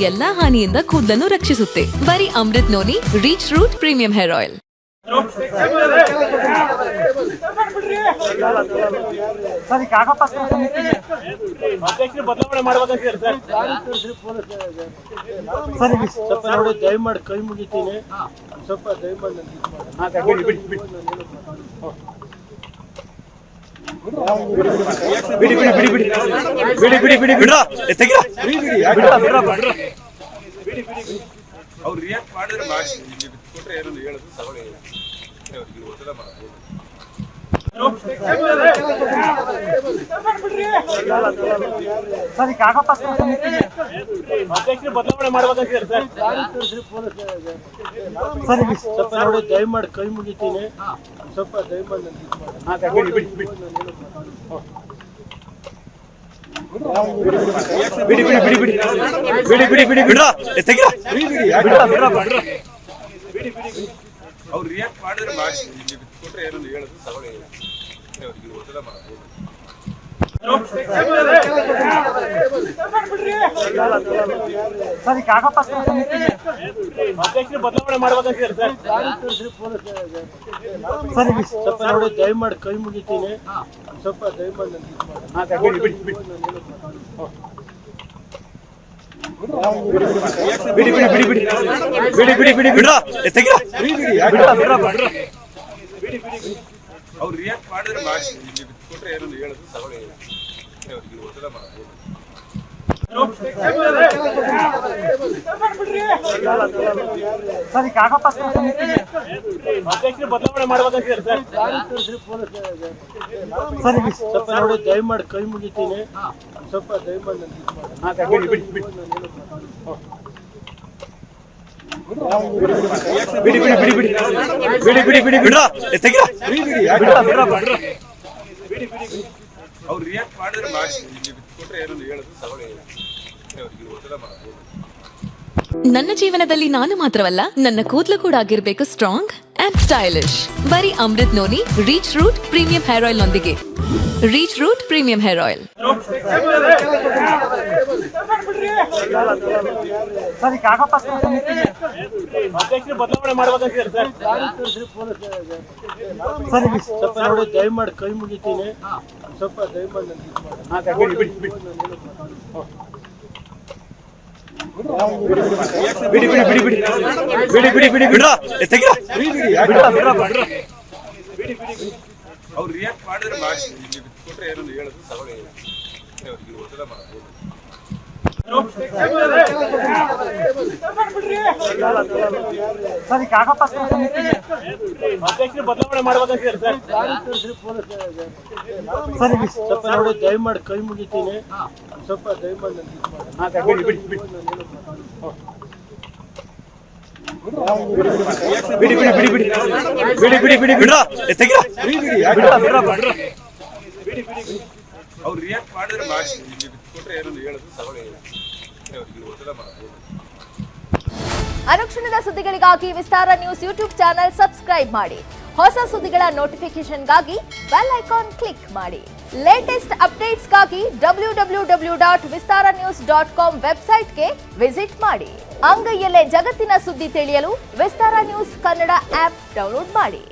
ಎಲ್ಲಾ ಹಾನಿಯಿಂದ ಕೂದಲನ್ನು ರಕ್ಷಿಸುತ್ತೆ. ಬರೀ Amrit noni reach root premium hair oil. ಬದಲಾವಣೆ ಮಾಡಬೇಕಂತೀರಿ ಸರ್? ಸ್ವಲ್ಪ ನೋಡಿ, ದಯಮಾಡಿ ಕೈ ಮುಗಿತೀನಿ. ಸ್ವಲ್ಪ ದಯಮಾಡಿ ಅವ್ರು ರಿಯಾಕ್ಟ್ ಮಾಡಿದ್ರೆ ಮಾಡಿ ಕೊಟ್ಟರೆ ಏನೊಂದು ಹೇಳೋದು ತಗೊಳ್ಳಿ. ಒತ್ತಡ ಮಾಡಬಹುದು. ಬದಲಾವಣೆ ಮಾಡಬೇಕಂತೀರಿ ಸರ್? ಸ್ವಲ್ಪ ನೋಡಿ, ದಯಮಾಡಿ ಕೈ ಮುಗಿತೀನಿ. ಸ್ವಲ್ಪ ದಯಮಾಡಿ ಅವ್ರು ರಿಯಾಕ್ಟ್ ಮಾಡಿದ್ರೆ ಮಾಡಿ ಕೊಟ್ಟರೆ ಏನೊಂದು ಹೇಳೋದು ತಗೊಳ್ಳಿ. ಒತ್ತಡ ಮಾಡಬಹುದು. ಬದಲಾವಣೆ ಮಾಡಬೇಕಂತೀರಿ ಸರ್? ಸ್ವಲ್ಪ ನೋಡಿ, ದಯಮಾಡಿ ಕೈ ಮುಗಿತೀನಿ. ಸ್ವಲ್ಪ ದಯಮಾಡಿ ಅವ್ರು ರಿಯಾಕ್ಟ್ ಮಾಡಿದ್ರೆ ಮಾಡಿ ಕೊಟ್ಟರೆ ಏನೊಂದು ಹೇಳೋದು ತಗೊಳ್ಳಿ. ಒತ್ತಡ ಮಾಡಬಹುದು. ಬದಲಾವಣೆ ಮಾಡಬೇಕಂತೀರಿ ಸರ್? ಸ್ವಲ್ಪ ನೋಡಿ, ದಯಮಾಡಿ ಕೈ ಮುಗಿತೀನಿ. ಸ್ವಲ್ಪ ದಯಮಾಡಿ ಅವ್ರು ರಿಯಾಕ್ಟ್ ಮಾಡಿದ್ರೆ ಮಾಡಿ ಕೊಟ್ಟರೆ ಏನೊಂದು ಹೇಳೋದು ತಗೊಳ್ಳಿ. ಒತ್ತಡ ಮಾಡಬಹುದು. ನನ್ನ ಜೀವನದಲ್ಲಿ ನಾನು ಮಾತ್ರವಲ್ಲ, ನನ್ನ ಕೂದಲು ಕೂಡ ಆಗಿರ್ಬೇಕು ಸ್ಟ್ರಾಂಗ್ ಅಂಡ್ ಸ್ಟೈಲಿಶ್. ಬರೀ Amrit noni reach root premium hair oil ನೊಂದಿಗೆ. Rich root premium hair oil. ಬದಲಾವಣೆ ಮಾಡಬೇಕಂತೀರಿ ಸರ್? ಸ್ವಲ್ಪ ನೋಡಿ, ದಯಮಾಡಿ ಕೈ ಮುಗಿತೀನಿ. ಸ್ವಲ್ಪ ದಯಮಾಡಿ ಅವ್ರು ರಿಯಾಕ್ಟ್ ಮಾಡಿದ್ರೆ ಮಾಡಿ ಕೊಟ್ಟರೆ ಏನೊಂದು ಹೇಳೋದು ತಗೊಳ್ಳಿ. ಒತ್ತಡ ಮಾಡಬಹುದು. ಬದಲಾವಣೆ ಮಾಡಬೇಕಂತೀರಿ ಸರ್? ಸ್ವಲ್ಪ ನೋಡಿ, ದಯಮಾಡಿ ಕೈ ಮುಗಿತೀನಿ. ಸ್ವಲ್ಪ ದಯಮಾಡಿ ಅವ್ರು ರಿಯಾಕ್ಟ್ ಮಾಡಿದ್ರೆ ಮಾಡಿ ಕೊಟ್ಟರೆ ಏನೊಂದು ಹೇಳೋದು ತಗೊಳ್ಳಿ. ಒತ್ತಡ ಮಾಡಬಹುದು. ಅನುಕ್ಷಣದ ಸುದ್ದಿಗಳಿಗಾಗಿ ವಿಸ್ತಾರ ನ್ಯೂಸ್ ಯೂಟ್ಯೂಬ್ ಚಾನೆಲ್ ಸಬ್ಸ್ಕ್ರೈಬ್ ಮಾಡಿ. ಹೊಸ ಸುದ್ದಿಗಳ ನೋಟಿಫಿಕೇಶನ್ಗಾಗಿ ಬೆಲ್ ಐಕಾನ್ ಕ್ಲಿಕ್ ಮಾಡಿ. ಲೇಟೆಸ್ಟ್ ಅಪ್ಡೇಟ್ಸ್ಗಾಗಿ www.vistaranews.com ವೆಬ್ಸೈಟ್ಗೆ ವಿಸಿಟ್ ಮಾಡಿ. ಅಂಗೈಯಲ್ಲೇ ಜಗತ್ತಿನ ಸುದ್ದಿ ತಿಳಿಯಲು ವಿಸ್ತಾರ ನ್ಯೂಸ್ ಕನ್ನಡ ಆಪ್ ಡೌನ್ಲೋಡ್ ಮಾಡಿ.